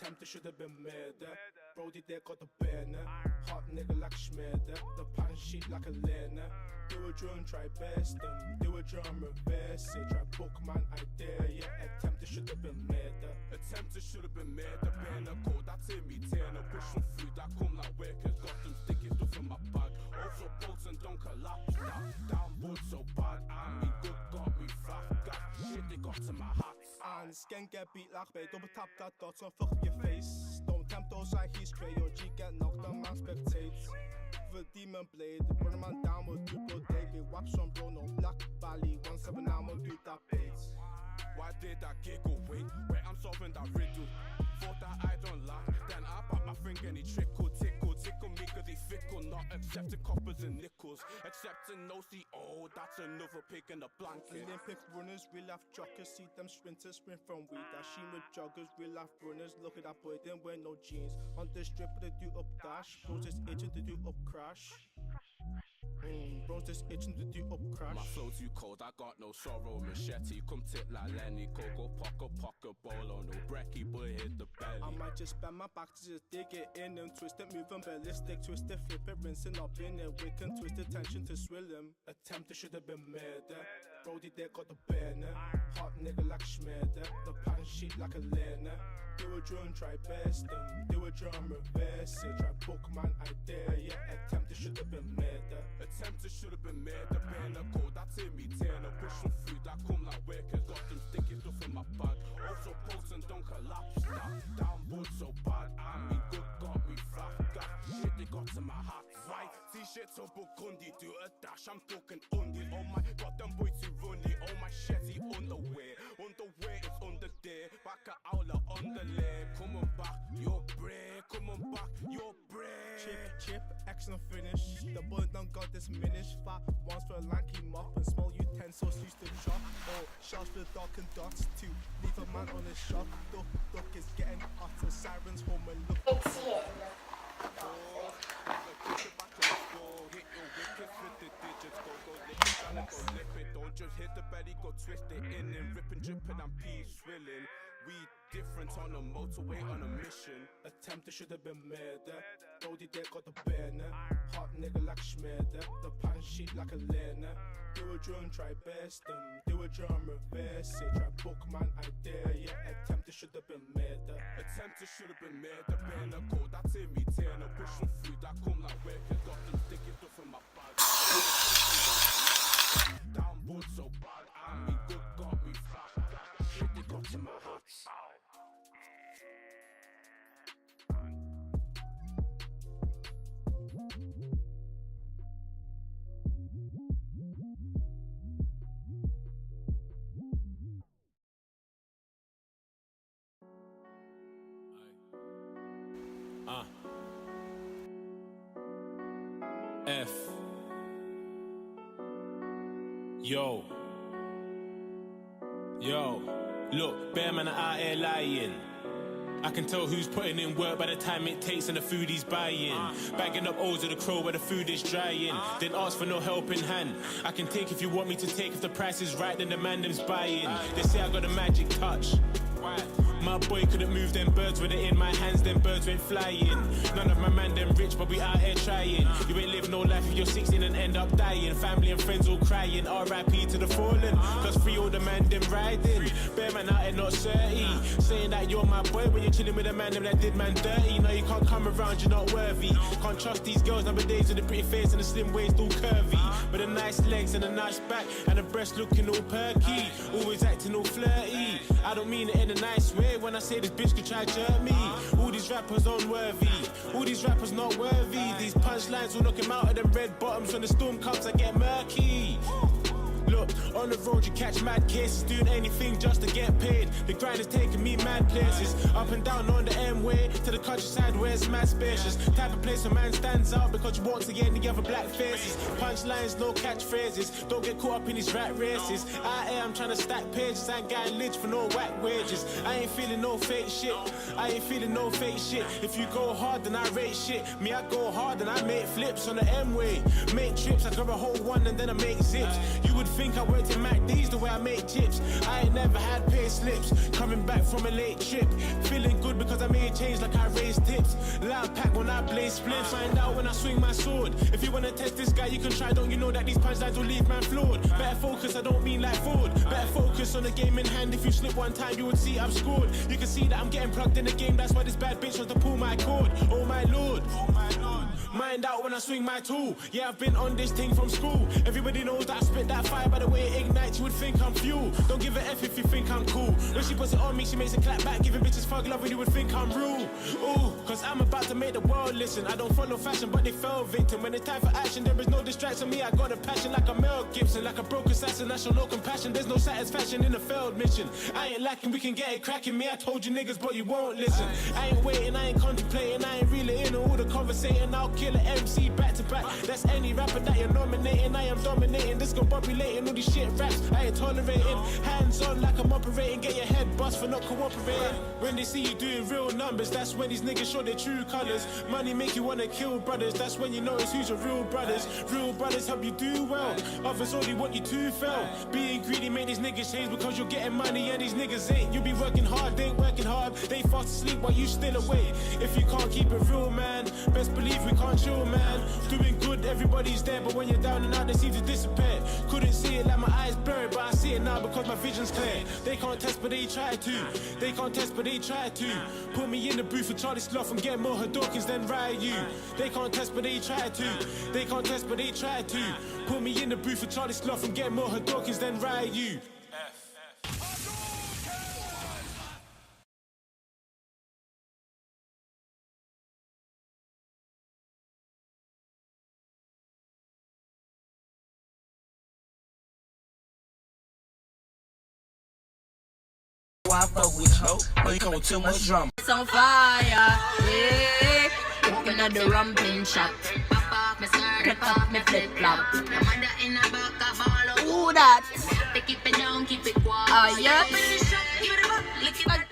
Attempted should have been murder. Brody there got the banner. Hot nigga like Schmurder. The pattern sheet like a learner. Do a drum, try best them. Do a drum, reverse it. Try book man, I dare ya. Attempted should have been murder. Attempted should have been murder. Banner code, that's in me. Turner, push some food, that come like workers. Got them sticky stuff in my bag. Also bolts and don't collapse. Downboard so bad. I mean good, got me flat. Got shit, they got to my hat. And scan get beat like bait. Double tap that dots on fuck your face. Don't tempt those like he's cray. Or G get knocked on man spectates. The demon blade, burn a man down with Dupo David. Waps from Bruno, Black Valley, 179 will do that bait. Why did that giggle? Wait, I'm solving that riddle. Thought that I don't laugh, then I pop my finger and he tickle me cause he fickle. Not accepting coppers and nickels, accepting no CO, that's another pig in the blanket. Olympic runners, real life joggers, see them sprinters sprint from weed. That she with joggers, real life runners, look at that boy, didn't wear no jeans. On the strip they do up dash, bros just itching to do up crash. Bros just itching to do up crash. My flow too cold, I got no sorrow. Machete, come tip like Lenny. Coco, pocket, bolo. No brekkie, boy hit the belly. I might just bend my back to just dig it in and twist it, moving ballistic. Twist it, flip it, rinsing up in it. We can twist the tension to swill him. Attempted should have been murder. Brody there got the banner. Hot nigga like Schmurder. The pattern sheet like a learner. Do a drum, try best them. Do a drum, reverse it. Try book man, I dare ya. Attempted should have been murder. Attempted should have been murder. Banner code, that's in me. Turner, push some food, that come like workers. Got them sticky stuff in my bag. Also post and don't collapse. Downboard so bad. I mean good, got me flat. Got shit, they got to my heart. Right, t-shirt so Burgundy. Do a dash, I'm talking undi. Oh my god, them boy too runny. Oh my shetty underwear. Underwear is under there. Back a owler on the leg. Come on back, your bread. Come on back, your bread. Chip, excellent finish. The boy done got this minish. Fat ones for a lanky mop and small utensils used to chop. Oh, shots for the dark and dots too. Leave a man on his shop. Duck is getting hotter. Sirens home and look. It's him. Don't just hit the belly, go twist it in and rip and drip and I'm pee swilling. We different on a motorway on a mission. Attempted should have been murder. Brody there got the banner. Hot nigga like Schmurder. The pattern sheet like a learner. Do a drum, try best them. Do a drum, reverse it. Try book man, I dare ya. Attempted should have been murder. Attempted should have been murder. Banner code, that's in me. Turner, push some food, that come like workers. Got them sticky stuff in my bag. Downboard so bad, I mean good, got me flat. Shit, they got to my heart. F. Yo, look, bear man are out here lying. I can tell who's putting in work by the time it takes and the food he's buying. Bagging up O's of the crow where the food is drying. Then ask for no helping hand. I can take if you want me to take. If the price is right, then the man them's buying. They say I got a magic touch. My boy couldn't move them birds with it in my hands, them birds went flying. None of my man them rich, but we out here trying. You ain't living no life if you're 16 and end up dying. Family and friends all crying, R.I.P. to the fallen. Plus free all the man them riding. Bear man out here not 30. Saying that you're my boy when you're chilling with a man them that did man dirty. No, you can't come around, you're not worthy. Can't trust these girls nowadays with a pretty face and a slim waist all curvy. With the nice legs and a nice back and a breast looking all perky. Always acting all flirty. I don't mean it in a nice way. When I say this bitch could try jerk me. All these rappers unworthy. All these rappers not worthy. These punchlines will knock him out of them red bottoms. When the storm comes I get murky. Look, on the road you catch mad cases, doing anything just to get paid. The grind is taking me mad places, up and down on the M-way, to the countryside where it's mad spacious. Type of place a man stands out because you won't see any other black faces. Punchlines, no catchphrases, don't get caught up in these rat races. Out here I'm trying to stack pages, I ain't getting lynched for no whack wages. I ain't feeling no fake shit, I ain't feeling no fake shit. If you go hard then I rate shit, me I go hard and I make flips on the M-way. Make trips, I grab a whole one and then I make zips. You would think think I worked in MacD's the way I make chips. I ain't never had pay slips. Coming back from a late trip. Feeling good because I made change like I raised tips. Loud pack when I blaze splits. Find out when I swing my sword. If you wanna test this guy, you can try. Don't you know that these punchlines will leave man floored? Better focus, I don't mean like forward. Better focus on the game in hand. If you slip one time, you would see I've scored. You can see that I'm getting plugged in the game. That's why this bad bitch wants to pull my cord. Oh my lord. Oh my lord. Mind out when I swing my tool. Yeah, I've been on this thing from school. Everybody knows that I spit that fire. By the way it ignites, you would think I'm fuel. Don't give a F if you think I'm cool. When she puts it on me, she makes a clap back. Giving bitches fuck love and you would think I'm rude. Ooh, cause I'm about to make the world listen. I don't follow fashion, but they fell victim. When it's time for action, there is no distraction. Me, I got a passion like a Mel Gibson. Like a broke assassin, I show no compassion. There's no satisfaction in a failed mission. I ain't lacking, we can get it cracking. Me, I told you niggas, but you won't listen. I ain't waiting, I ain't contemplating. I ain't really in all the conversating. I'll kill an MC back to back. That's any rapper that you're nominating. I am dominating, discombobulating all these shit raps. I ain't tolerating, hands on like I'm operating. Get your head bust for not cooperating. When they see you doing real numbers, that's when these niggas show their true colours. Money make you wanna kill brothers, that's when you notice who's your real brothers. Real brothers help you do well, others only want you to fail. Being greedy make these niggas change because you're getting money and these niggas ain't. You be working hard, they ain't working hard. They fast asleep while you still awake. If you can't keep it real, man, best believe we can't chill, man. Doing good, everybody's there, but when you're down and out, they seem to disappear. Couldn't see it like my eyes blurred, but I see it now because my vision's clear. They can't test, but they try to. They can't test, but they try to. Put me in the booth with Charlie Sloth and get more Hadokins than Ryu. They can't test, but they try to. They can't test, but they try to. Put me in the booth with Charlie Sloth and get more Hadokins than Ryu. I fuck with you, but you come with too much drama. It's on fire, yeah. Open up the rumping shop. Pop off my skirt, cut off my flip flop. The mother in the back of all of. Who that? Keep it down, keep it quiet. Oh yeah. Lick it up.